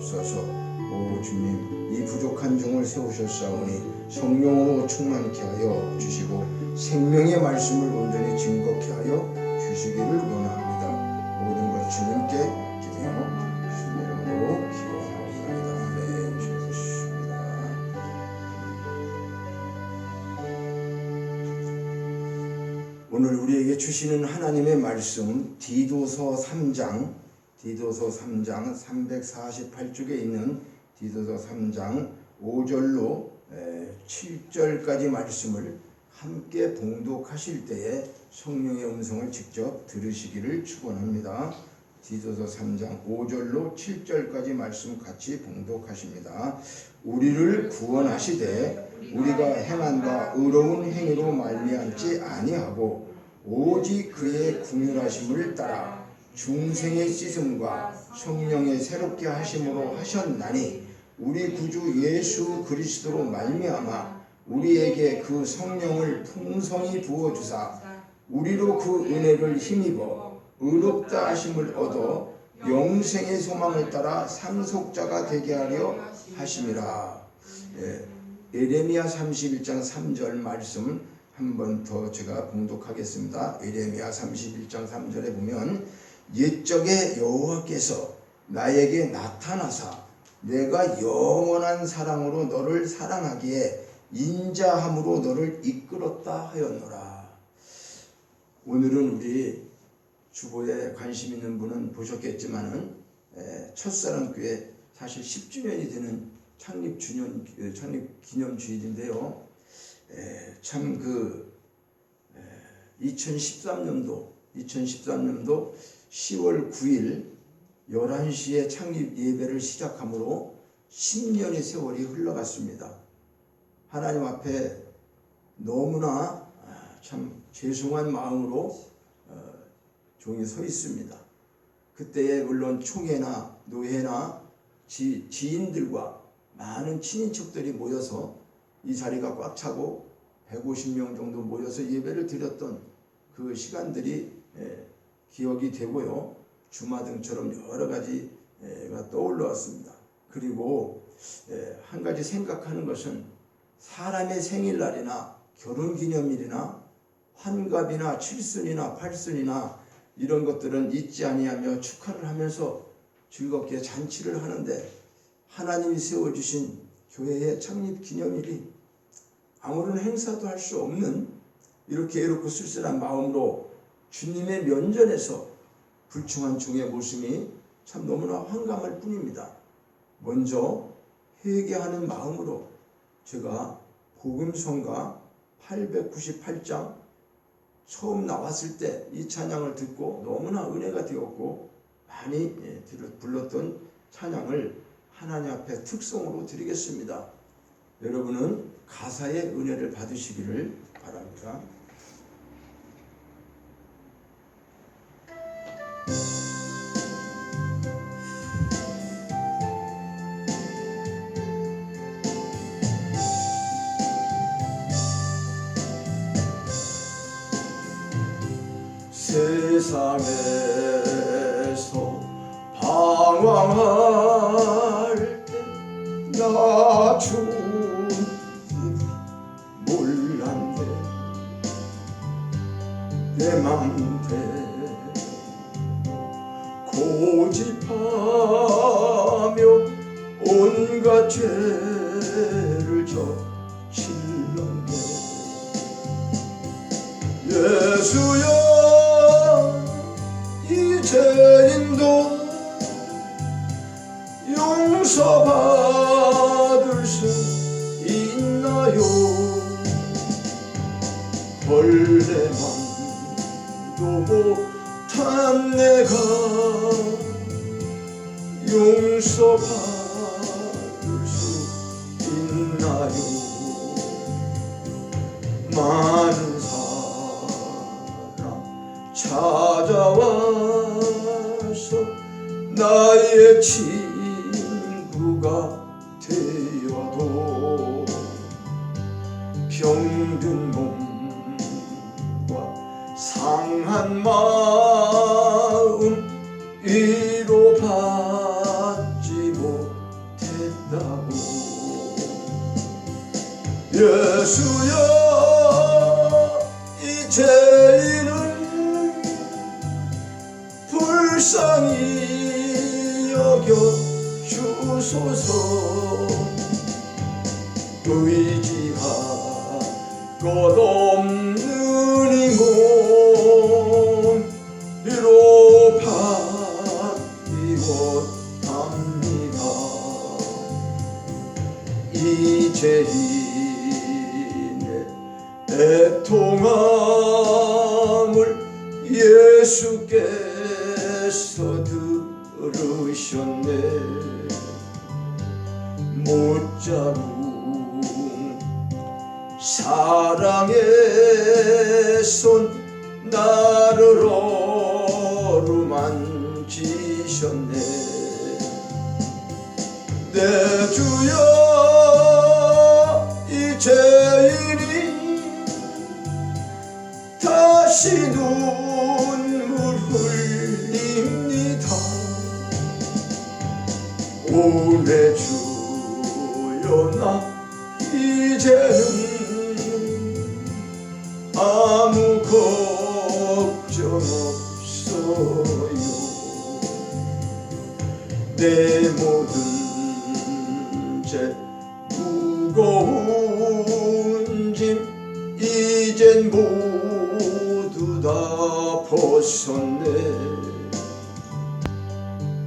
주옵소서. 오 주님, 이 부족한 종을 세우셨사오니 성령으로 충만케 하여 주시고 생명의 말씀을 온전히 증거케 하여 주시기를 원합니다. 모든 것 주님께 기대어 주님의 이름으로 기원하옵나이다. 아멘. 주여 주십니다. 오늘 우리에게 주시는 하나님의 말씀 디도서 3장 348쪽에 있는 디도서 3장 5절로 7절까지 말씀을 함께 봉독하실 때에 성령의 음성을 직접 들으시기를 축원합니다. 디도서 3장 5절로 7절까지 말씀 같이 봉독하십니다. 우리를 구원하시되 우리가 행한 바 의로운 행위로 말미암지 아니하고 오직 그의 긍휼하심을 따라 중생의 씻음과 성령의 새롭게 하심으로 하셨나니 우리 구주 예수 그리스도로 말미암아 우리에게 그 성령을 풍성히 부어주사 우리로 그 은혜를 힘입어 의롭다 하심을 얻어 영생의 소망을 따라 상속자가 되게 하려 하심이라. 예레미야 31장 3절 말씀 한 번 더 제가 봉독하겠습니다. 예레미야 31장 3절에 보면 옛적에 여호와께서 나에게 나타나사 내가 영원한 사랑으로 너를 사랑하기에 인자함으로 너를 이끌었다 하였노라. 오늘은 우리 주보에 관심 있는 분은 보셨겠지만은 첫사랑교회 사실 10주년이 되는 창립 기념주일인데요. 참 2013년도 10월 9일 11시에 창립 예배를 시작함으로 10년의 세월이 흘러갔습니다. 하나님 앞에 너무나 참 죄송한 마음으로 종이 서 있습니다. 그때에 물론 총회나 노회나 지인들과 많은 친인척들이 모여서 이 자리가 꽉 차고 150명 정도 모여서 예배를 드렸던 그 시간들이 기억이 되고요. 주마등처럼 여러 가지가 떠올라왔습니다. 그리고 한 가지 생각하는 것은 사람의 생일날이나 결혼기념일이나 환갑이나 칠순이나 팔순이나 이런 것들은 잊지 아니하며 축하를 하면서 즐겁게 잔치를 하는데 하나님이 세워주신 교회의 창립기념일이 아무런 행사도 할 수 없는 이렇게 애롭고 쓸쓸한 마음으로 주님의 면전에서 불충한 종의 모습이 참 너무나 황감할 뿐입니다. 먼저 회개하는 마음으로 제가 복음성가 898장 처음 나왔을 때 이 찬양을 듣고 너무나 은혜가 되었고 많이 불렀던 찬양을 하나님 앞에 특송으로 드리겠습니다. 여러분은 가사의 은혜를 받으시기를 바랍니다. 세상에서 방황할 때 나 주님 몰랐네 내 맘대로 고집하며 온갖 죄를 저질렀네 예수여 이 죄인도 용서받을 수 있나요 벌레만도 못한 내가 용서받을 수 있나요 많은 사람 찾아와서 나의 친구가 되어도 병든 몸과 상한 마음 위로받지 못하네 예수여 이 죄인을 불쌍히 여겨 주소서. 의지할 것 없는 이 몸 비로 바뀌었답니다. 이 죄인의 애통함을 예수께서 들으셨네. 못자루 사랑의 손 나를 어루만지셨네. 내 주여 이 죄인이 다시 눈물 흘립니다. 오 내 주여 나 이제는 아무 걱정 없어요. 내 모든 죄 무거운 짐 이젠 모두 다 벗었네.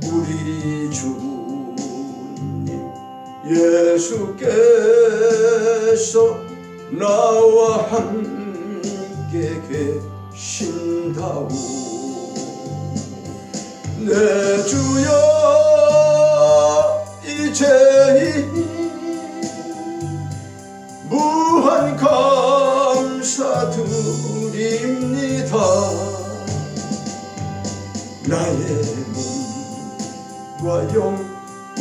우리 주님 예수께서 나와 함께 계신다오. 내 주여 이 죄인이 무한 감사드립니다. 나의 몸과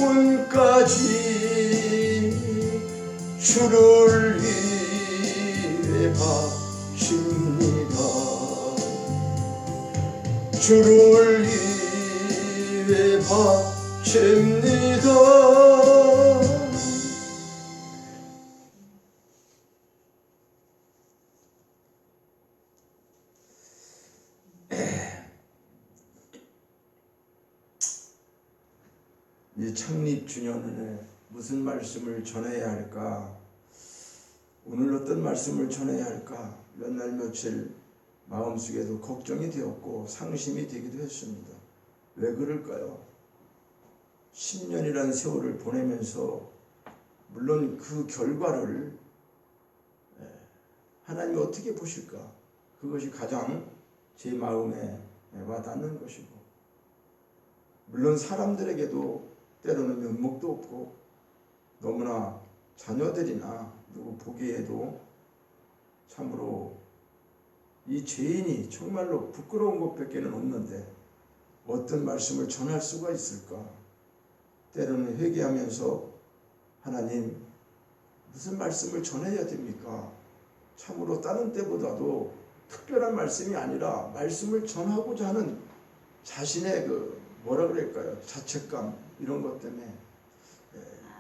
영혼까지 주를 위해 바칩니다. 주를 위해 바칩니다. 이 창립 주년에 무슨 말씀을 전해야 할까? 오늘 어떤 말씀을 전해야 할까? 몇 날 며칠 마음속에도 걱정이 되었고 상심이 되기도 했습니다. 왜 그럴까요? 10년이라는 세월을 보내면서 물론 그 결과를 하나님이 어떻게 보실까? 그것이 가장 제 마음에 와닿는 것이고, 물론 사람들에게도 때로는 면목도 없고 너무나 자녀들이나 누구 보기에도 참으로 이 죄인이 정말로 부끄러운 것밖에는 없는데 어떤 말씀을 전할 수가 있을까? 때로는 회개하면서 하나님 무슨 말씀을 전해야 됩니까? 참으로 다른 때보다도 특별한 말씀이 아니라 말씀을 전하고자 하는 자신의 뭐라 그럴까요? 자책감 이런 것 때문에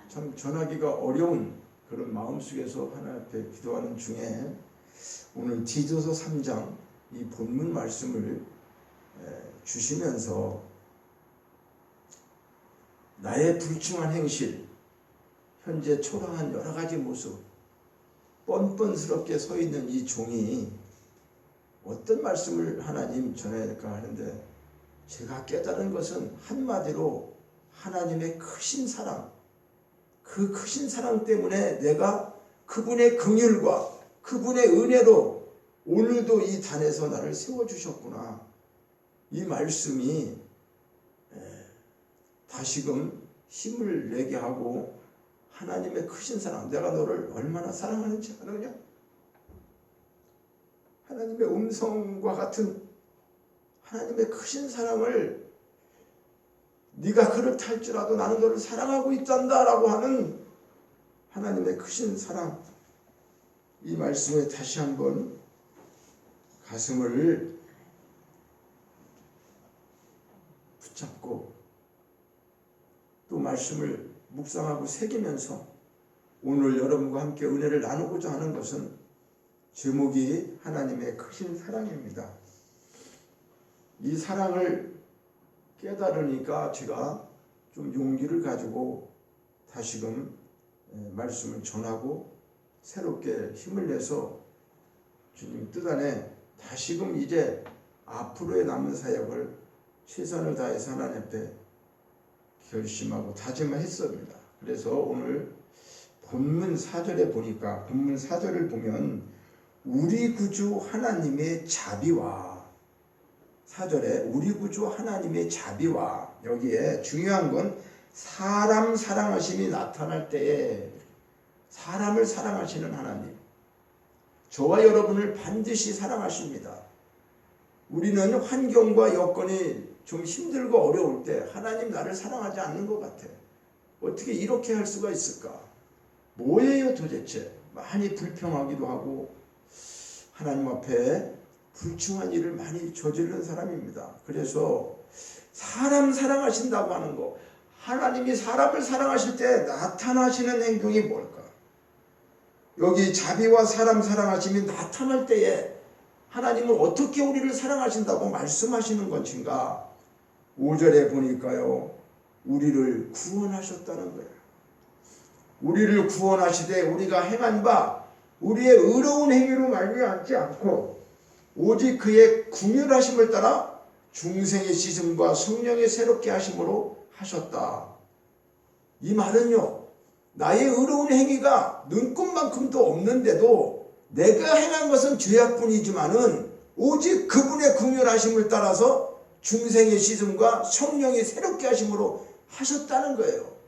참 전하기가 어려운 그런 마음속에서 하나님 앞에 기도하는 중에 오늘 디도서 3장 이 본문 말씀을 주시면서 나의 불충한 행실, 현재 초라한 여러 가지 모습, 뻔뻔스럽게 서 있는 이 종이 어떤 말씀을 하나님 전해야 할까 하는데, 제가 깨달은 것은 한마디로 하나님의 크신 사랑, 그 크신 사랑 때문에 내가 그분의 긍휼과 그분의 은혜로 오늘도 이 단에서 나를 세워주셨구나. 이 말씀이 다시금 힘을 내게 하고, 하나님의 크신 사랑, 내가 너를 얼마나 사랑하는지 아느냐? 하나님의 음성과 같은 하나님의 크신 사랑을, 네가 그를 탈지라도 나는 너를 사랑하고 있단다 라고 하는 하나님의 크신 사랑, 이 말씀에 다시 한번 가슴을 붙잡고 또 말씀을 묵상하고 새기면서 오늘 여러분과 함께 은혜를 나누고자 하는 것은 제목이 하나님의 크신 사랑입니다. 이 사랑을 깨달으니까 제가 좀 용기를 가지고 다시금 말씀을 전하고 새롭게 힘을 내서 주님 뜻 안에 다시금 이제 앞으로의 남은 사역을 최선을 다해서 하나님 앞에 결심하고 다짐했습니다. 그래서 오늘 본문 4절에 보니까 본문 4절을 보면 우리 구주 하나님의 자비와 4절에 우리 구주 하나님의 자비와 여기에 중요한 건 사람 사랑하심이 나타날 때에 사람을 사랑하시는 하나님 저와 여러분을 반드시 사랑하십니다. 우리는 환경과 여건이 좀 힘들고 어려울 때 하나님 나를 사랑하지 않는 것 같아. 어떻게 이렇게 할 수가 있을까? 뭐예요 도대체? 많이 불평하기도 하고 하나님 앞에 불충한 일을 많이 저지른 사람입니다. 그래서 사람 사랑하신다고 하는 거 하나님이 사람을 사랑하실 때 나타나시는 행동이 뭘까? 여기 자비와 사람 사랑하심이 나타날 때에 하나님은 어떻게 우리를 사랑하신다고 말씀하시는 것인가? 5절에 보니까요. 우리를 구원하셨다는 거예요. 우리를 구원하시되 우리가 행한 바 우리의 의로운 행위로 말미암지 않고 오직 그의 긍휼하심을 따라 중생의 씻음과 성령의 새롭게 하심으로 하셨다. 이 말은요. 나의 의로운 행위가 눈꼽만큼도 없는데도 내가 행한 것은 죄악뿐이지만은 오직 그분의 긍휼하심을 따라서 중생의 씻음과 성령의 새롭게 하심으로 하셨다는 거예요.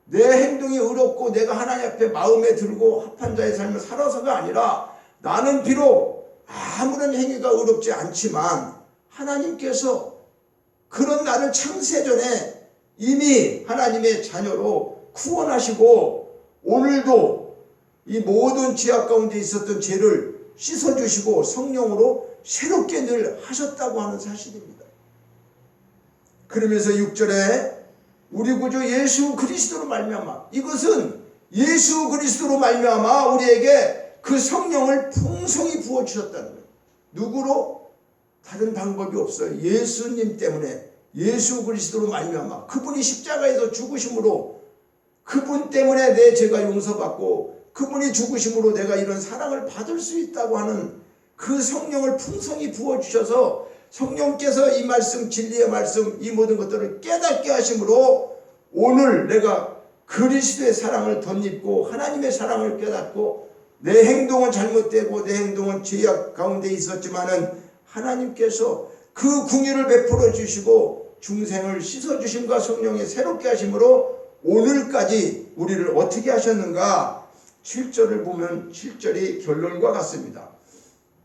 내 행동이 의롭고 내가 하나님 앞에 마음에 들고 합한 자의 삶을 살아서가 아니라 나는 비록 아무런 행위가 의롭지 않지만 하나님께서 그런 나를 창세전에 이미 하나님의 자녀로 구원하시고 오늘도 이 모든 죄악 가운데 있었던 죄를 씻어주시고 성령으로 새롭게 늘 하셨다고 하는 사실입니다. 그러면서 6절에 우리 구주 예수 그리스도로 말미암아 이것은 예수 그리스도로 말미암아 우리에게 그 성령을 풍성히 부어주셨다는 거예요. 누구로? 다른 방법이 없어요. 예수님 때문에 예수 그리스도로 말미암아 그분이 십자가에서 죽으심으로 그분 때문에 내 죄가 용서받고 그분이 죽으심으로 내가 이런 사랑을 받을 수 있다고 하는 그 성령을 풍성히 부어주셔서 성령께서 이 말씀 진리의 말씀 이 모든 것들을 깨닫게 하심으로 오늘 내가 그리스도의 사랑을 덧입고 하나님의 사랑을 깨닫고 내 행동은 잘못되고 내 행동은 죄악 가운데 있었지만은 하나님께서 그 긍휼을 베풀어 주시고 중생을 씻어 주심과 성령의 새롭게 하심으로 오늘까지 우리를 어떻게 하셨는가? 7절을 보면 7절이 결론과 같습니다.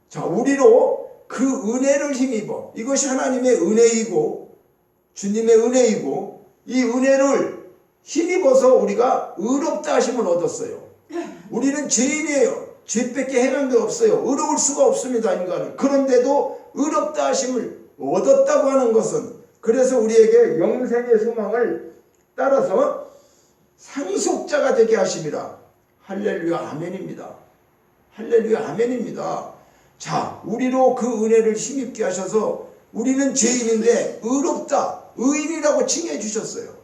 자, 우리로 그 은혜를 힘입어 이것이 하나님의 은혜이고 주님의 은혜이고 이 은혜를 힘입어서 우리가 의롭다 하심을 얻었어요. 우리는 죄인이에요. 죄밖에 행한 게 없어요. 의로울 수가 없습니다. 인간은. 그런데도 의롭다 하심을 얻었다고 하는 것은 그래서 우리에게 영생의 소망을 따라서 상속자가 되게 하심이라. 할렐루야 아멘입니다. 할렐루야 아멘입니다. 자, 우리로 그 은혜를 힘입게 하셔서 우리는 죄인인데 의롭다, 의인이라고 칭해 주셨어요.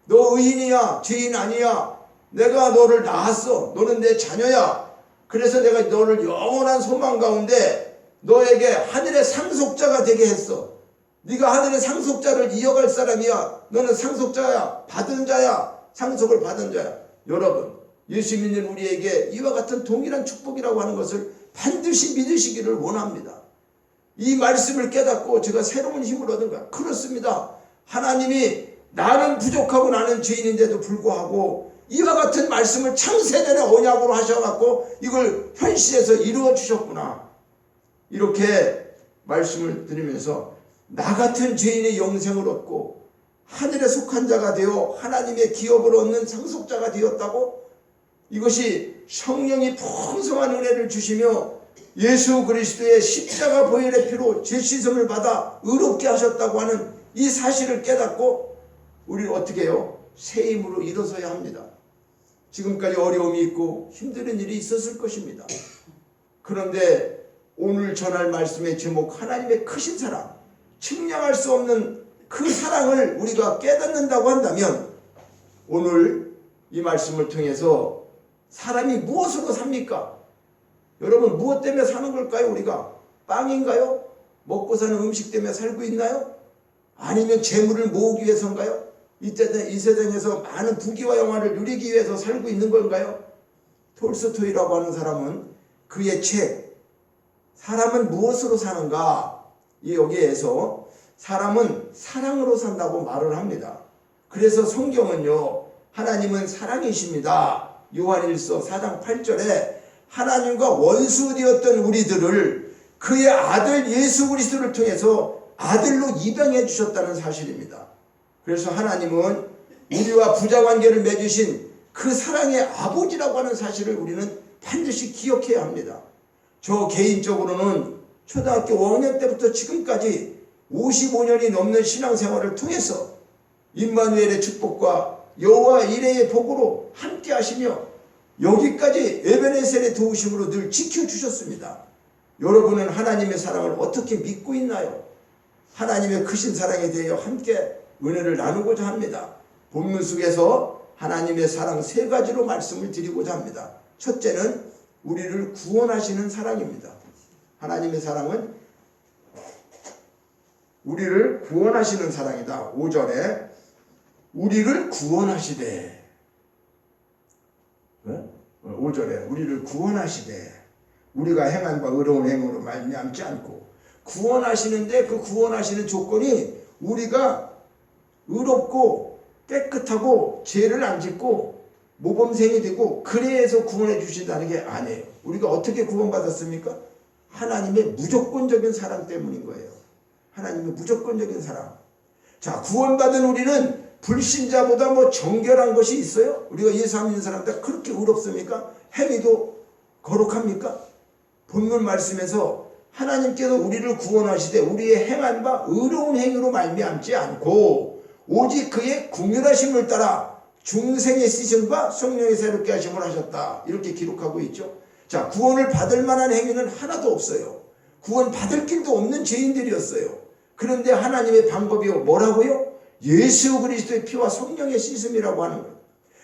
너 의인이야, 죄인 아니야. 내가 너를 낳았어. 너는 내 자녀야. 그래서 내가 너를 영원한 소망 가운데 너에게 하늘의 상속자가 되게 했어. 네가 하늘의 상속자를 이어갈 사람이야. 너는 상속자야. 받은 자야. 상속을 받은 자야. 여러분, 예수 믿는 우리에게 이와 같은 동일한 축복이라고 하는 것을 반드시 믿으시기를 원합니다. 이 말씀을 깨닫고 제가 새로운 힘을 얻은 거야. 그렇습니다. 하나님이 나는 부족하고 나는 죄인인데도 불구하고 이와 같은 말씀을 창세전에 언약으로 하셔갖고 이걸 현실에서 이루어 주셨구나. 이렇게 말씀을 드리면서 나 같은 죄인의 영생을 얻고 하늘에 속한 자가 되어 하나님의 기업을 얻는 상속자가 되었다고? 이것이 성령이 풍성한 은혜를 주시며 예수 그리스도의 십자가 보혈의 피로 죄 씻음을 받아 의롭게 하셨다고 하는 이 사실을 깨닫고 우리는 어떻게 해요? 새 힘으로 일어서야 합니다. 지금까지 어려움이 있고 힘든 일이 있었을 것입니다. 그런데 오늘 전할 말씀의 제목 하나님의 크신 사랑, 측량할 수 없는 그 사랑을 우리가 깨닫는다고 한다면 오늘 이 말씀을 통해서 사람이 무엇으로 삽니까? 여러분 무엇 때문에 사는 걸까요? 우리가 빵인가요? 먹고 사는 음식 때문에 살고 있나요? 아니면 재물을 모으기 위해서인가요? 이 세상에서 많은 부귀와 영화를 누리기 위해서 살고 있는 건가요? 톨스토이라고 하는 사람은 그의 책 사람은 무엇으로 사는가? 여기에서 사람은 사랑으로 산다고 말을 합니다. 그래서 성경은요, 하나님은 사랑이십니다. 요한일서 4장 8절에 하나님과 원수되었던 우리들을 그의 아들 예수 그리스도를 통해서 아들로 입양해 주셨다는 사실입니다. 그래서 하나님은 우리와 부자관계를 맺으신 그 사랑의 아버지라고 하는 사실을 우리는 반드시 기억해야 합니다. 저 개인적으로는 초등학교 5학년 때부터 지금까지 55년이 넘는 신앙생활을 통해서 임마누엘의 축복과 여호와 이레의 복으로 함께 하시며 여기까지 에베네셀의 도우심으로 늘 지켜주셨습니다. 여러분은 하나님의 사랑을 어떻게 믿고 있나요? 하나님의 크신 사랑에 대하여 함께 은혜를 나누고자 합니다. 본문 속에서 하나님의 사랑 세 가지로 말씀을 드리고자 합니다. 첫째는 우리를 구원하시는 사랑입니다. 하나님의 사랑은 우리를 구원하시는 사랑이다. 5절에 우리를 구원하시되 5절에 우리를 구원하시되 우리가 행한 바 의로운 행으로 말미암지 않고 구원하시는데 그 구원하시는 조건이 우리가 의롭고 깨끗하고 죄를 안 짓고 모범생이 되고 그래서 구원해 주신다는 게 아니에요. 우리가 어떻게 구원받았습니까? 하나님의 무조건적인 사랑 때문인 거예요. 하나님의 무조건적인 사랑. 자, 구원받은 우리는 불신자보다 정결한 것이 있어요? 우리가 예수 안 믿는 사람 다 그렇게 의롭습니까? 행위도 거룩합니까? 본문 말씀에서 하나님께서 우리를 구원하시되 우리의 행한 바 의로운 행위로 말미암지 않고 오직 그의 긍휼하심을 따라 중생의 씻음과 성령의 새롭게 하심을 하셨다. 이렇게 기록하고 있죠. 자, 구원을 받을 만한 행위는 하나도 없어요. 구원 받을 길도 없는 죄인들이었어요. 그런데 하나님의 방법이 뭐라고요? 예수 그리스도의 피와 성령의 씻음이라고 하는 거예요.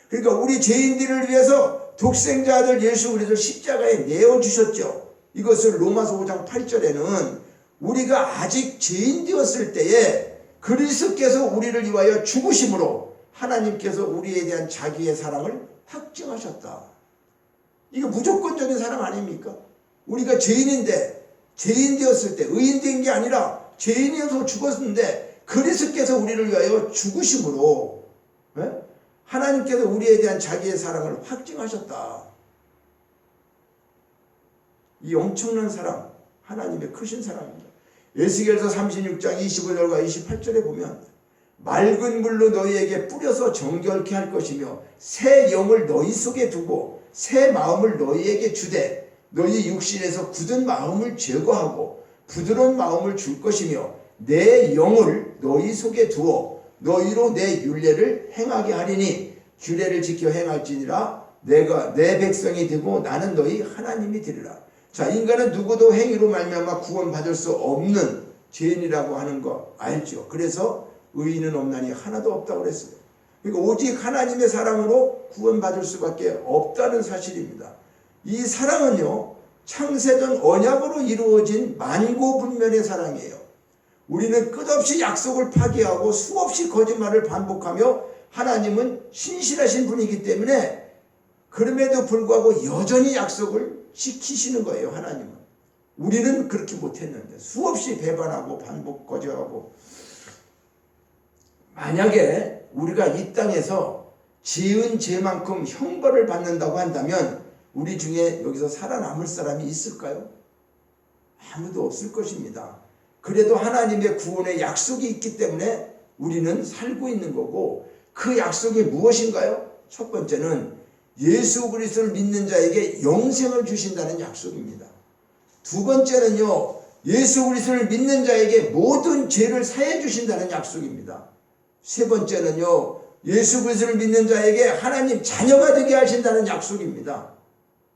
그러니까 우리 죄인들을 위해서 독생자 아들 예수 그리스도를 십자가에 내어주셨죠. 이것을 로마서 5장 8절에는 우리가 아직 죄인 되었을 때에 그리스도께서 우리를 위하여 죽으심으로 하나님께서 우리에 대한 자기의 사랑을 확증하셨다. 이거 무조건적인 사랑 아닙니까? 우리가 죄인인데 죄인 되었을 때 의인 된 게 아니라 죄인이어서 죽었는데 그리스도께서 우리를 위하여 죽으심으로 하나님께서 우리에 대한 자기의 사랑을 확증하셨다. 이 엄청난 사랑, 하나님의 크신 사랑입니다. 에스겔서 36장 25절과 28절에 보면 맑은 물로 너희에게 뿌려서 정결케 할 것이며 새 영을 너희 속에 두고 새 마음을 너희에게 주되 너희 육신에서 굳은 마음을 제거하고 부드러운 마음을 줄 것이며 내 영을 너희 속에 두어 너희로 내 율례를 행하게 하리니 규례를 지켜 행할지니라 내가 내 백성이 되고 나는 너희 하나님이 되리라. 자, 인간은 누구도 행위로 말미암아 구원받을 수 없는 죄인이라고 하는 거 알죠. 그래서 의인은 없나니 하나도 없다고 그랬어요. 그러니까 오직 하나님의 사랑으로 구원받을 수밖에 없다는 사실입니다. 이 사랑은요, 창세전 언약으로 이루어진 만고분면의 사랑이에요. 우리는 끝없이 약속을 파기하고 수없이 거짓말을 반복하며 하나님은 신실하신 분이기 때문에 그럼에도 불구하고 여전히 약속을 지키시는 거예요. 하나님은. 우리는 그렇게 못했는데 수없이 배반하고 반복 거절하고 만약에 우리가 이 땅에서 지은 죄만큼 형벌을 받는다고 한다면 우리 중에 여기서 살아남을 사람이 있을까요? 아무도 없을 것입니다. 그래도 하나님의 구원의 약속이 있기 때문에 우리는 살고 있는 거고 그 약속이 무엇인가요? 첫 번째는 예수 그리스도를 믿는 자에게 영생을 주신다는 약속입니다. 두 번째는요, 예수 그리스도를 믿는 자에게 모든 죄를 사해 주신다는 약속입니다. 세 번째는요, 예수 그리스도를 믿는 자에게 하나님 자녀가 되게 하신다는 약속입니다.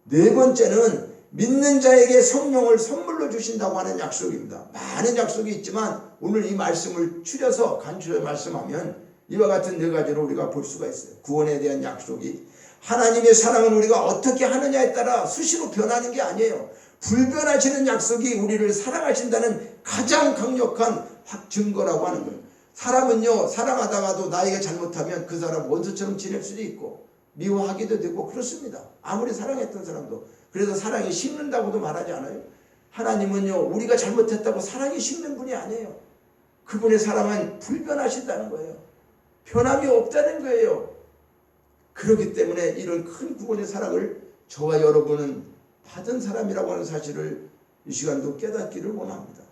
네 번째는 믿는 자에게 성령을 선물로 주신다고 하는 약속입니다. 많은 약속이 있지만 오늘 이 말씀을 추려서 간추려 말씀하면 이와 같은 네 가지로 우리가 볼 수가 있어요. 구원에 대한 약속이, 하나님의 사랑은 우리가 어떻게 하느냐에 따라 수시로 변하는 게 아니에요. 불변하시는 약속이 우리를 사랑하신다는 가장 강력한 증거라고 하는 거예요. 사람은요, 사랑하다가도 나에게 잘못하면 그 사람 원수처럼 지낼 수도 있고 미워하기도 되고 그렇습니다. 아무리 사랑했던 사람도. 그래서 사랑이 식는다고도 말하지 않아요. 하나님은요, 우리가 잘못했다고 사랑이 식는 분이 아니에요. 그분의 사랑은 불변하신다는 거예요. 변함이 없다는 거예요. 그렇기 때문에 이런 큰 구원의 사랑을 저와 여러분은 받은 사람이라고 하는 사실을 이 시간도 깨닫기를 원합니다.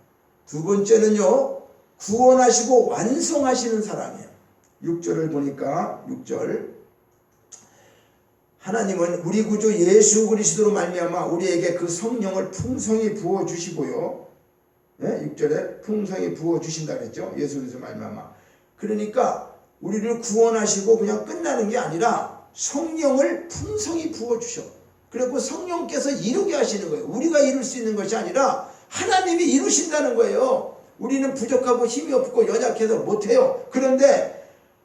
두 번째는요, 구원하시고 완성하시는 사랑이에요. 6절을 보니까 6절, 하나님은 우리 구주 예수 그리스도로 말미암아 우리에게 그 성령을 풍성히 부어주시고요. 네? 6절에 풍성히 부어주신다 그랬죠. 예수 그리스도 말미암아. 그러니까 우리를 구원하시고 그냥 끝나는 게 아니라 성령을 풍성히 부어주셔. 그리고 성령께서 이루게 하시는 거예요. 우리가 이룰 수 있는 것이 아니라 하나님이 이루신다는 거예요. 우리는 부족하고 힘이 없고 연약해서 못해요. 그런데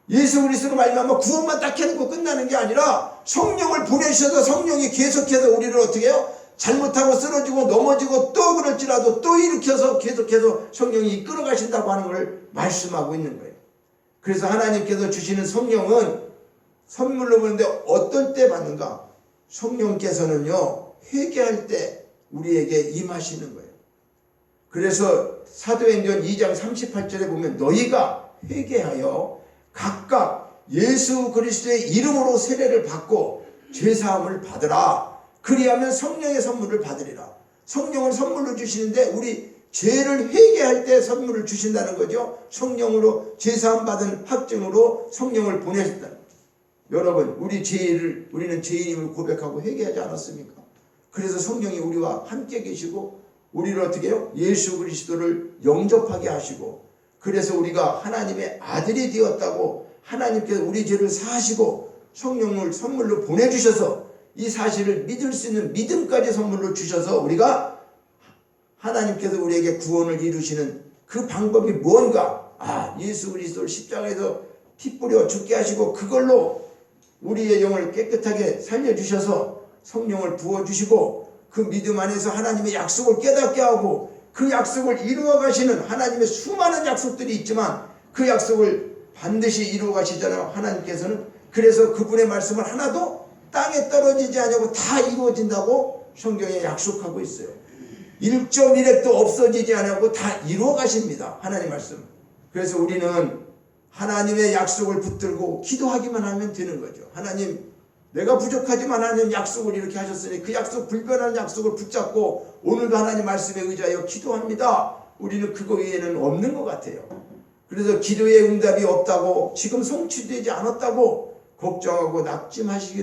예수 그리스도로 말미암아 구원만 딱 해놓고 끝나는 게 아니라 성령을 보내주셔서 성령이 계속해서 우리를 어떻게 해요? 잘못하고 쓰러지고 넘어지고 또 그럴지라도 또 일으켜서 계속해서 성령이 이끌어 가신다고 하는 걸 말씀하고 있는 거예요. 그래서 하나님께서 주시는 성령은 선물로 보는데 어떨 때 받는가? 성령께서는요, 회개할 때 우리에게 임하시는 거예요. 그래서 사도행전 2장 38절에 보면 너희가 회개하여 각각 예수 그리스도의 이름으로 세례를 받고 죄사함을 받으라. 그리하면 성령의 선물을 받으리라. 성령을 선물로 주시는데 우리 죄를 회개할 때 선물을 주신다는 거죠. 성령으로 죄사함 받은 확증으로 성령을 보내셨다. 여러분, 우리는 죄인임을 고백하고 회개하지 않았습니까? 그래서 성령이 우리와 함께 계시고 우리를 어떻게 해요? 예수 그리스도를 영접하게 하시고, 그래서 우리가 하나님의 아들이 되었다고 하나님께서 우리 죄를 사하시고 성령을 선물로 보내주셔서 이 사실을 믿을 수 있는 믿음까지 선물로 주셔서 우리가 하나님께서 우리에게 구원을 이루시는 그 방법이 뭔가? 예수 그리스도를 십자가에서 피 뿌려 죽게 하시고 그걸로 우리의 영을 깨끗하게 살려주셔서 성령을 부어주시고 그 믿음 안에서 하나님의 약속을 깨닫게 하고 그 약속을 이루어 가시는, 하나님의 수많은 약속들이 있지만 그 약속을 반드시 이루어 가시잖아요, 하나님께서는. 그래서 그분의 말씀을 하나도 땅에 떨어지지 않냐고 다 이루어진다고 성경에 약속하고 있어요. 1.1핵도 없어지지 않냐고 다 이루어 가십니다, 하나님 말씀. 그래서 우리는 하나님의 약속을 붙들고 기도하기만 하면 되는 거죠. 하나님, 내가 부족하지만 하나님 약속을 이렇게 하셨으니 그 약속, 불변하는 약속을 붙잡고 오늘도 하나님 말씀에 의지하여 기도합니다. 우리는 그거 외에는 없는 것 같아요. 그래서 기도의 응답이 없다고, 지금 성취되지 않았다고 걱정하고 낙심하지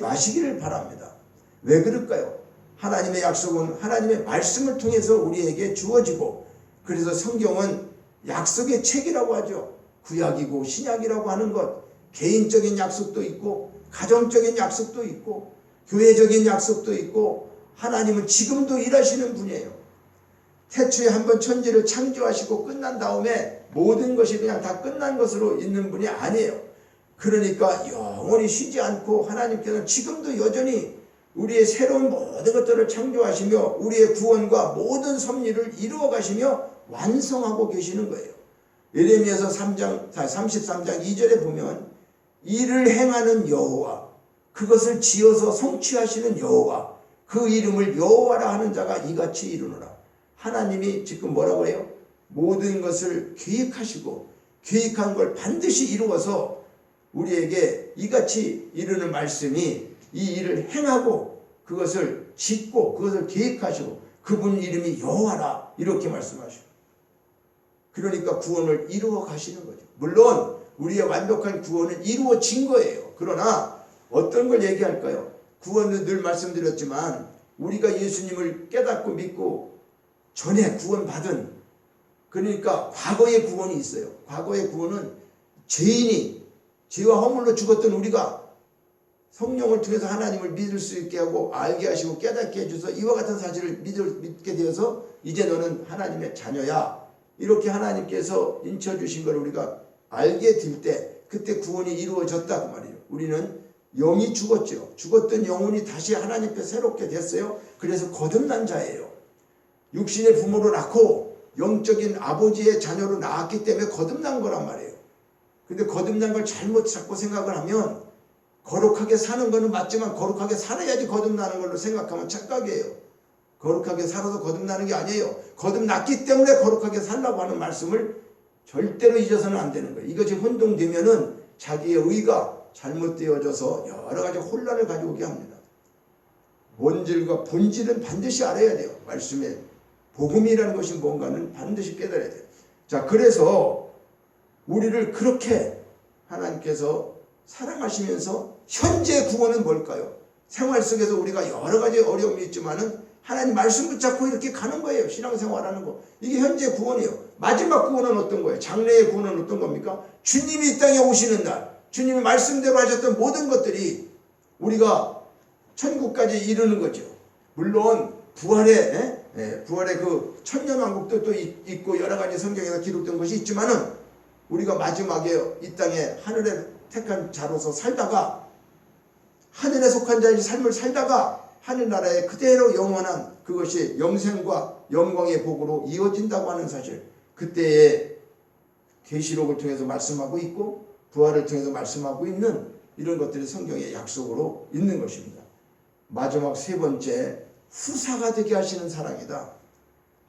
마시기를 바랍니다. 왜 그럴까요? 하나님의 약속은 하나님의 말씀을 통해서 우리에게 주어지고, 그래서 성경은 약속의 책이라고 하죠. 구약이고 신약이라고 하는 것, 개인적인 약속도 있고 가정적인 약속도 있고 교회적인 약속도 있고, 하나님은 지금도 일하시는 분이에요. 태초에 한번 천지를 창조하시고 끝난 다음에 모든 것이 그냥 다 끝난 것으로 있는 분이 아니에요. 그러니까 영원히 쉬지 않고 하나님께서는 지금도 여전히 우리의 새로운 모든 것들을 창조하시며 우리의 구원과 모든 섭리를 이루어 가시며 완성하고 계시는 거예요. 예레미야서 33장 2절에 보면 이를 행하는 여호와, 그것을 지어서 성취하시는 여호와, 그 이름을 여호와라 하는 자가 이같이 이루노라. 하나님이 지금 뭐라고 해요? 모든 것을 계획하시고 계획한 걸 반드시 이루어서 우리에게 이같이 이루는 말씀이, 이 일을 행하고 그것을 짓고 그것을 계획하시고 그분 이름이 여호와라, 이렇게 말씀하시고, 그러니까 구원을 이루어 가시는 거죠. 물론 우리의 완벽한 구원은 이루어진 거예요. 그러나 어떤 걸 얘기할까요? 구원은 늘 말씀드렸지만 우리가 예수님을 깨닫고 믿고 전에 구원받은, 그러니까 과거의 구원이 있어요. 과거의 구원은 죄인이 죄와 허물로 죽었던 우리가 성령을 통해서 하나님을 믿을 수 있게 하고 알게 하시고 깨닫게 해주셔서 이와 같은 사실을 믿게 되어서 이제 너는 하나님의 자녀야. 이렇게 하나님께서 인쳐주신 걸 우리가 알게 될 때 그때 구원이 이루어졌다 그 말이에요. 우리는 영이 죽었죠. 죽었던 영혼이 다시 하나님께 새롭게 됐어요. 그래서 거듭난 자예요. 육신의 부모로 낳고 영적인 아버지의 자녀로 낳았기 때문에 거듭난 거란 말이에요. 근데 거듭난 걸 잘못 자꾸 생각을 하면 거룩하게 사는 거는 맞지만 거룩하게 살아야지 거듭나는 걸로 생각하면 착각이에요. 거룩하게 살아서 거듭나는 게 아니에요. 거듭났기 때문에 거룩하게 살라고 하는 말씀을 절대로 잊어서는 안 되는 거예요. 이것이 혼동되면은 자기의 의가 잘못되어져서 여러 가지 혼란을 가져오게 합니다. 본질과 본질은 반드시 알아야 돼요. 말씀에 복음이라는 것이 뭔가는 반드시 깨달아야 돼요. 자, 그래서 우리를 그렇게 하나님께서 사랑하시면서 현재 구원은 뭘까요? 생활 속에서 우리가 여러 가지 어려움이 있지만은 하나님 말씀 붙잡고 이렇게 가는 거예요. 신앙생활하는 거. 이게 현재 구원이에요. 마지막 구원은 어떤 거예요? 장래의 구원은 어떤 겁니까? 주님이 이 땅에 오시는 날, 주님이 말씀대로 하셨던 모든 것들이 우리가 천국까지 이르는 거죠. 물론 부활의 그 천년왕국도 또 있고 여러 가지 성경에서 기록된 것이 있지만은 우리가 마지막에 이 땅에 하늘에 택한 자로서 살다가 하늘에 속한 자의 삶을 살다가 하늘나라에 그대로 영원한 그것이 영생과 영광의 복으로 이어진다고 하는 사실, 그때의 계시록을 통해서 말씀하고 있고 부활을 통해서 말씀하고 있는 이런 것들이 성경의 약속으로 있는 것입니다. 마지막 세 번째, 후사가 되게 하시는 사랑이다.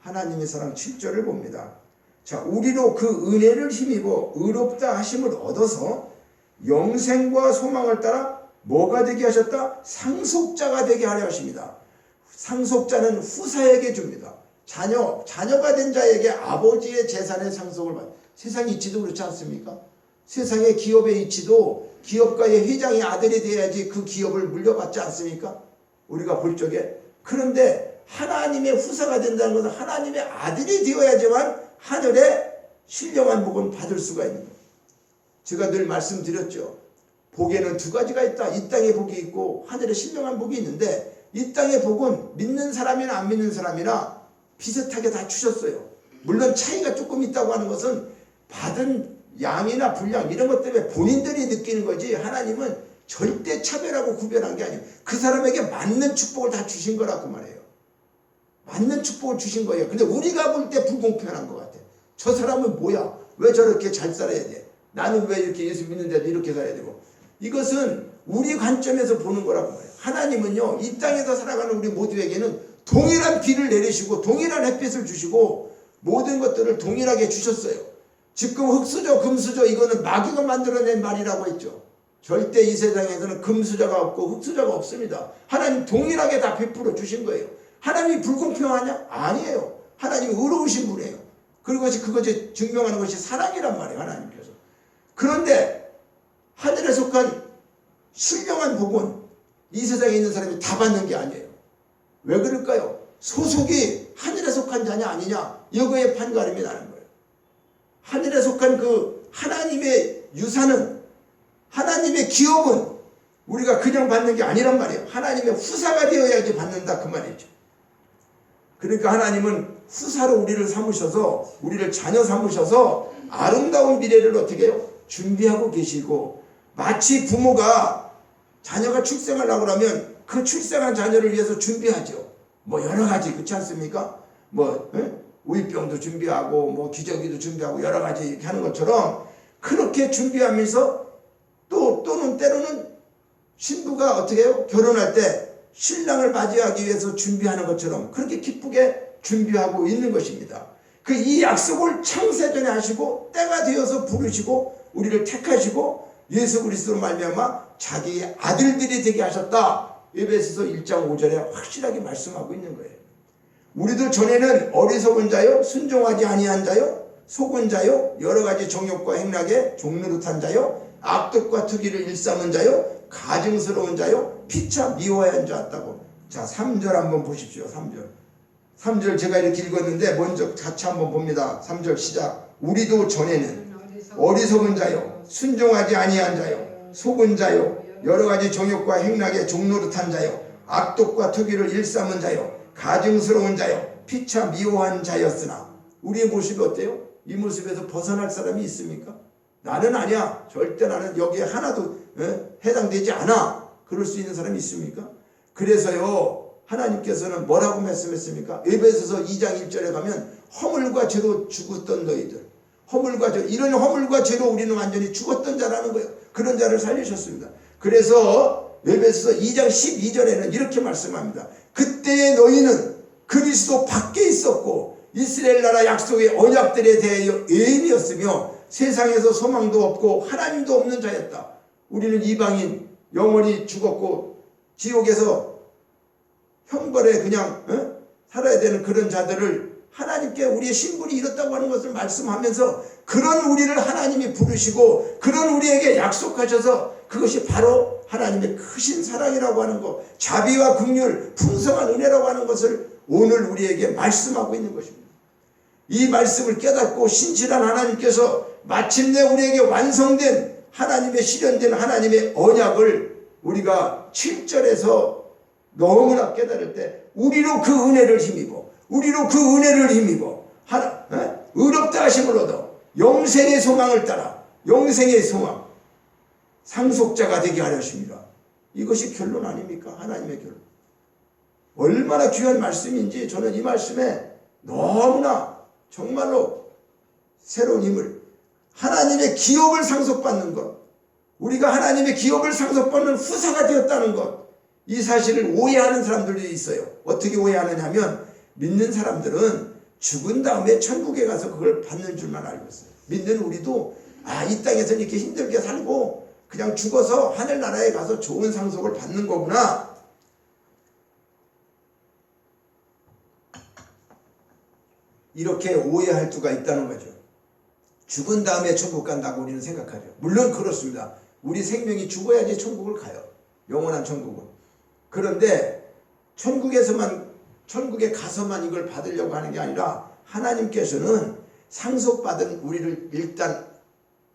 하나님의 사랑 7절을 봅니다. 자, 우리로 그 은혜를 힘입어 의롭다 하심을 얻어서 영생과 소망을 따라 뭐가 되게 하셨다? 상속자가 되게 하려 하십니다. 상속자는 후사에게 줍니다. 자녀가 된 자에게 아버지의 재산의 상속을 받습니다. 세상 이치도 그렇지 않습니까? 세상의 기업의 이치도 기업가의 회장의 아들이 돼야지 그 기업을 물려받지 않습니까? 우리가 볼 적에. 그런데 하나님의 후사가 된다는 것은 하나님의 아들이 되어야지만 하늘의 신령한 복은 받을 수가 있는 거예요. 제가 늘 말씀드렸죠. 복에는 두 가지가 있다. 이 땅의 복이 있고 하늘의 신령한 복이 있는데 이 땅의 복은 믿는 사람이나 안 믿는 사람이나 비슷하게 다 주셨어요. 물론 차이가 조금 있다고 하는 것은 받은 양이나 분량 이런 것 때문에 본인들이 느끼는 거지 하나님은 절대 차별하고 구별한 게 아니에요. 그 사람에게 맞는 축복을 다 주신 거라고 말해요. 맞는 축복을 주신 거예요. 근데 우리가 볼 때 불공평한 것 같아. 저 사람은 뭐야? 왜 저렇게 잘 살아야 돼? 나는 왜 이렇게 예수 믿는데도 이렇게 살아야 되고? 이것은 우리 관점에서 보는 거라고 말해요. 하나님은요, 이 땅에서 살아가는 우리 모두에게는 동일한 비를 내리시고 동일한 햇빛을 주시고 모든 것들을 동일하게 주셨어요. 지금 흙수저, 금수저 이거는 마귀가 만들어낸 말이라고 했죠. 절대 이 세상에서는 금수저가 없고 흙수저가 없습니다. 하나님 동일하게 다 베풀어 주신 거예요. 하나님이 불공평하냐? 아니에요. 하나님이 의로우신 분이에요. 그것이 증명하는 것이 사랑이란 말이에요. 하나님께서. 그런데 하늘에 속한 신령한 복은 이 세상에 있는 사람이 다 받는 게 아니에요. 왜 그럴까요? 소속이 하늘에 속한 자냐 아니냐 이거에 판가름이 나는 거예요. 하늘에 속한 그 하나님의 유산은, 하나님의 기업은 우리가 그냥 받는 게 아니란 말이에요. 하나님의 후사가 되어야지 받는다 그 말이죠. 그러니까 하나님은 후사로 우리를 삼으셔서, 우리를 자녀 삼으셔서 아름다운 미래를 어떻게 해요? 준비하고 계시고, 마치 부모가 자녀가 출생하려고 하면 그 출생한 자녀를 위해서 준비하죠. 뭐 여러 가지, 그렇지 않습니까? 우유병도 준비하고 기저귀도 준비하고 여러 가지 이렇게 하는 것처럼 그렇게 준비하면서 또는 때로는 신부가 어떻게 해요? 결혼할 때 신랑을 맞이하기 위해서 준비하는 것처럼 그렇게 기쁘게 준비하고 있는 것입니다. 이 약속을 창세전에 하시고 때가 되어서 부르시고 우리를 택하시고 예수 그리스도로 말미암아 자기의 아들들이 되게 하셨다. 에베소서 1장 5절에 확실하게 말씀하고 있는 거예요. 우리도 전에는 어리석은 자요, 순종하지 아니한 자요, 속은 자요, 여러 가지 정욕과 행락에 종노릇한 자요, 악독과 투기를 일삼은 자요, 가증스러운 자요, 피차 미워한 자였다고. 자, 3절 한번 보십시오. 3절 제가 이렇게 읽었는데 먼저 같이 한번 봅니다. 3절 시작. 우리도 전에는 어리석은 자요, 순종하지 아니한 자요, 속은 자요, 여러 가지 정욕과 행락의 종노릇한 자요, 악독과 투기를 일삼은 자요, 가증스러운 자요, 피차 미워한 자였으나. 우리의 모습이 어때요? 이 모습에서 벗어날 사람이 있습니까? 나는 아니야. 절대 나는 여기에 하나도 해당되지 않아. 그럴 수 있는 사람이 있습니까? 그래서요, 하나님께서는 뭐라고 말씀했습니까? 에베소서 2장 1절에 가면 허물과 죄로 죽었던 너희들, 허물과 죄, 이런 허물과 죄로 우리는 완전히 죽었던 자라는 거예요. 그런 자를 살리셨습니다. 그래서 에베소서 2장 12절에는 이렇게 말씀합니다. 그때의 너희는 그리스도 밖에 있었고 이스라엘 나라 약속의 언약들에 대하여 애인이었으며 세상에서 소망도 없고 하나님도 없는 자였다. 우리는 이방인, 영원히 죽었고 지옥에서 형벌에 그냥 살아야 되는 그런 자들을 하나님께 우리의 신분이 이렇다고 하는 것을 말씀하면서 그런 우리를 하나님이 부르시고 그런 우리에게 약속하셔서 그것이 바로 하나님의 크신 사랑이라고 하는 것, 자비와 긍휼, 풍성한 은혜라고 하는 것을 오늘 우리에게 말씀하고 있는 것입니다. 이 말씀을 깨닫고 신실한 하나님께서 마침내 우리에게 완성된 하나님의 실현된 하나님의 언약을 우리가 7절에서 너무나 깨달을 때 우리로 그 은혜를 힘입어, 우리로 그 은혜를 힘입어 의롭다 하심을 얻어 영생의 소망을 따라 영생의 소망 상속자가 되게 하려십니다. 이것이 결론 아닙니까? 하나님의 결론. 얼마나 귀한 말씀인지 저는 이 말씀에 너무나 정말로 새로운 힘을, 하나님의 기업을 상속받는 것, 우리가 하나님의 기업을 상속받는 후사가 되었다는 것, 이 사실을 오해하는 사람들이 있어요. 어떻게 오해하느냐 하면 믿는 사람들은 죽은 다음에 천국에 가서 그걸 받는 줄만 알고 있어요. 믿는 우리도 이 땅에서 이렇게 힘들게 살고 그냥 죽어서 하늘나라에 가서 좋은 상속을 받는 거구나. 이렇게 오해할 수가 있다는 거죠. 죽은 다음에 천국 간다고 우리는 생각하죠. 물론 그렇습니다. 우리 생명이 죽어야지 천국을 가요. 영원한 천국은. 그런데 천국에 가서만 이걸 받으려고 하는 게 아니라 하나님께서는 상속받은 우리를 일단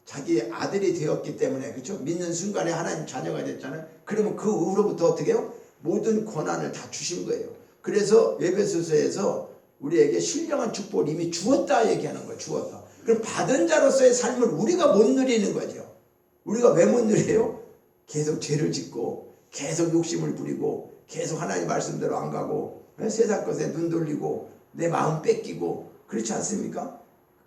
자기의 아들이 되었기 때문에, 그렇죠? 믿는 순간에 하나님 자녀가 됐잖아요. 그러면 그 후로부터 어떻게 해요? 모든 권한을 다 주신 거예요. 그래서 에베소서에서 우리에게 신령한 축복을 이미 주었다 얘기하는 거예요. 주었다. 그럼 받은 자로서의 삶을 우리가 못 누리는 거죠. 우리가 왜 못 누려요? 계속 죄를 짓고 계속 욕심을 부리고 계속 하나님 말씀대로 안 가고 세상 것에 눈 돌리고 내 마음 뺏기고 그렇지 않습니까?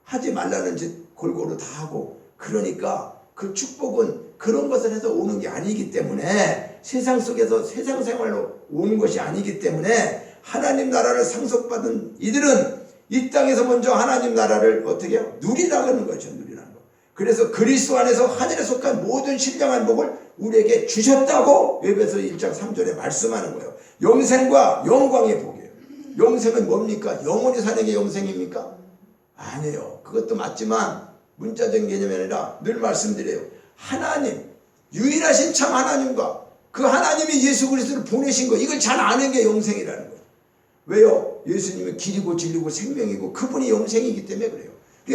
하지 말라는 짓 골고루 다 하고, 그러니까 그 축복은 그런 것을 해서 오는 게 아니기 때문에, 세상 속에서 세상 생활로 오는 것이 아니기 때문에 하나님 나라를 상속받은 이들은 이 땅에서 먼저 하나님 나라를 어떻게 해요? 누리라는 거죠. 누리라는 거. 그래서 그리스도 안에서 하늘에 속한 모든 신령한 복을 우리에게 주셨다고 에베소 1장 3절에 말씀하는 거예요. 영생과 영광의 복이에요. 영생은 뭡니까? 영원히 사는 게 영생입니까? 아니에요. 그것도 맞지만 문자적인 개념이 아니라 늘 말씀드려요. 하나님, 유일하신 참 하나님과 그 하나님이 예수 그리스도를 보내신 거, 이걸 잘 아는 게 영생이라는 거예요. 왜요? 예수님은 길이고 진리고 생명이고 그분이 영생이기 때문에 그래요.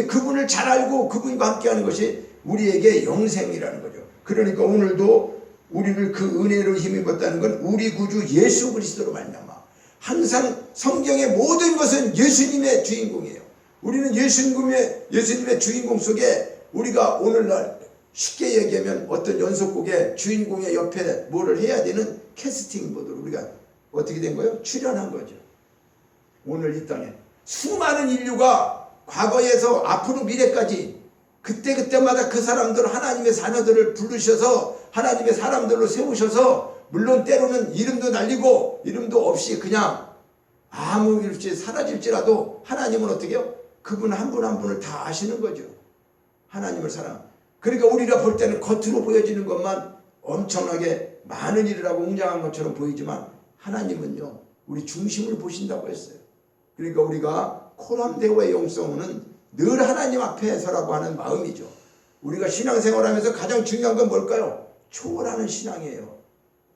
그분을 잘 알고 그분과 함께하는 것이 우리에게 영생이라는 거죠. 그러니까 오늘도 우리를 그 은혜로 힘입었다는 건 우리 구주 예수 그리스도로 말미암아. 항상 성경의 모든 것은 예수님의 주인공이에요. 우리는 예수님의 주인공 속에, 우리가 오늘날 쉽게 얘기하면 어떤 연속곡의 주인공의 옆에 뭐를 해야 되는 캐스팅 보드로 우리가 어떻게 된 거예요? 출연한 거죠. 오늘 이 땅에 수많은 인류가 과거에서 앞으로 미래까지 그때마다 그 사람들, 하나님의 자녀들을 부르셔서 하나님의 사람들로 세우셔서, 물론 때로는 이름도 날리고 이름도 없이 그냥 아무 일 없이 사라질지라도 하나님은 어떻게 해요? 그분 한 분 한 분을 다 아시는 거죠. 하나님을 사랑. 그러니까 우리가 볼 때는 겉으로 보여지는 것만 엄청나게 많은 일을 하고 웅장한 것처럼 보이지만 하나님은요, 우리 중심을 보신다고 했어요. 그러니까 우리가 코람데오의 영성은 늘 하나님 앞에 서라고 하는 마음이죠. 우리가 신앙생활하면서 가장 중요한 건 뭘까요? 초월하는 신앙이에요.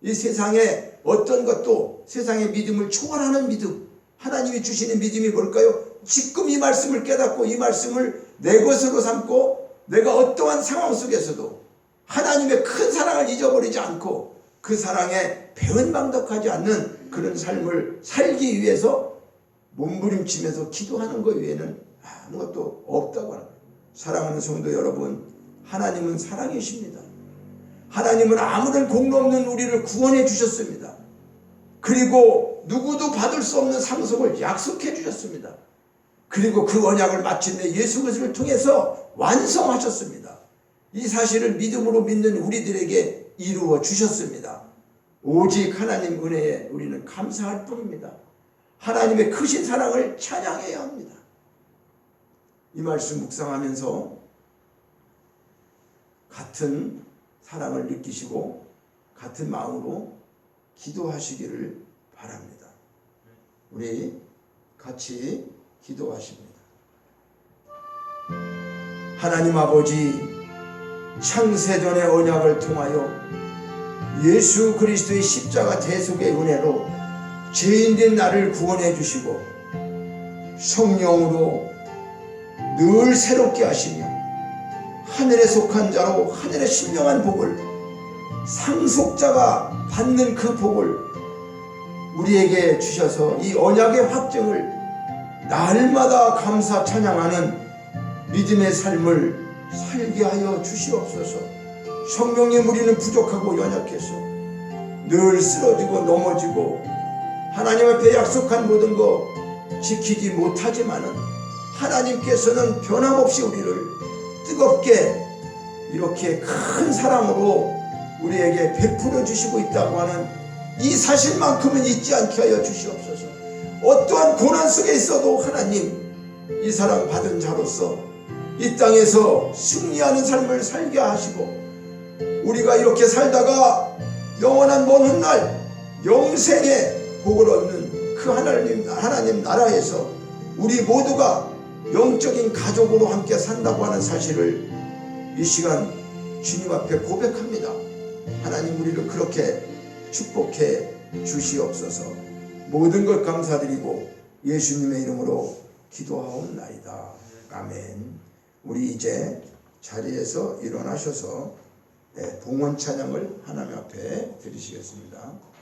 이 세상에 어떤 것도 세상의 믿음을 초월하는 믿음, 하나님이 주시는 믿음이 뭘까요? 지금 이 말씀을 깨닫고 이 말씀을 내 것으로 삼고 내가 어떠한 상황 속에서도 하나님의 큰 사랑을 잊어버리지 않고 그 사랑에 배은망덕하지 않는 그런 삶을 살기 위해서 몸부림치면서 기도하는 것 외에는 아무것도 없다고 합니다. 사랑하는 성도 여러분, 하나님은 사랑이십니다. 하나님은 아무런 공로 없는 우리를 구원해 주셨습니다. 그리고 누구도 받을 수 없는 상속을 약속해 주셨습니다. 그리고 그 언약을 마침내 예수 그리스도를 통해서 완성하셨습니다. 이 사실을 믿음으로 믿는 우리들에게 이루어 주셨습니다. 오직 하나님 은혜에 우리는 감사할 뿐입니다. 하나님의 크신 사랑을 찬양해야 합니다. 이 말씀 묵상하면서 같은 사랑을 느끼시고 같은 마음으로 기도하시기를 바랍니다. 우리 같이 기도하십니다. 하나님 아버지, 창세전의 언약을 통하여 예수 그리스도의 십자가 대속의 은혜로 죄인된 나를 구원해 주시고 성령으로 늘 새롭게 하시며 하늘에 속한 자로 하늘의 신령한 복을, 상속자가 받는 그 복을 우리에게 주셔서 이 언약의 확증을 날마다 감사 찬양하는 믿음의 삶을 살게 하여 주시옵소서. 성령님, 우리는 부족하고 연약해서 늘 쓰러지고 넘어지고 하나님 앞에 약속한 모든 거 지키지 못하지만은 하나님께서는 변함없이 우리를 뜨겁게 이렇게 큰 사랑으로 우리에게 베풀어 주시고 있다고 하는 이 사실만큼은 잊지 않게 하여 주시옵소서. 어떠한 고난 속에 있어도 하나님, 이 사랑 받은 자로서 이 땅에서 승리하는 삶을 살게 하시고 우리가 이렇게 살다가 영원한 먼 훗날 영생의 복을 얻는 그 하나님 나라에서 우리 모두가 영적인 가족으로 함께 산다고 하는 사실을 이 시간 주님 앞에 고백합니다. 하나님, 우리를 그렇게 축복해 주시옵소서. 모든 것 감사드리고 예수님의 이름으로 기도하옵나이다. 아멘. 우리 이제 자리에서 일어나셔서 봉헌 찬양을 하나님 앞에 드리시겠습니다.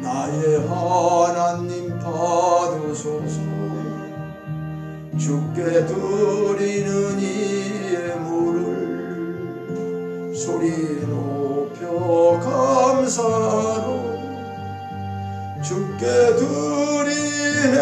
나의 하나님 받으소서. 주께 드리는 이 예물을 소리 높여 감사로 주께 드리네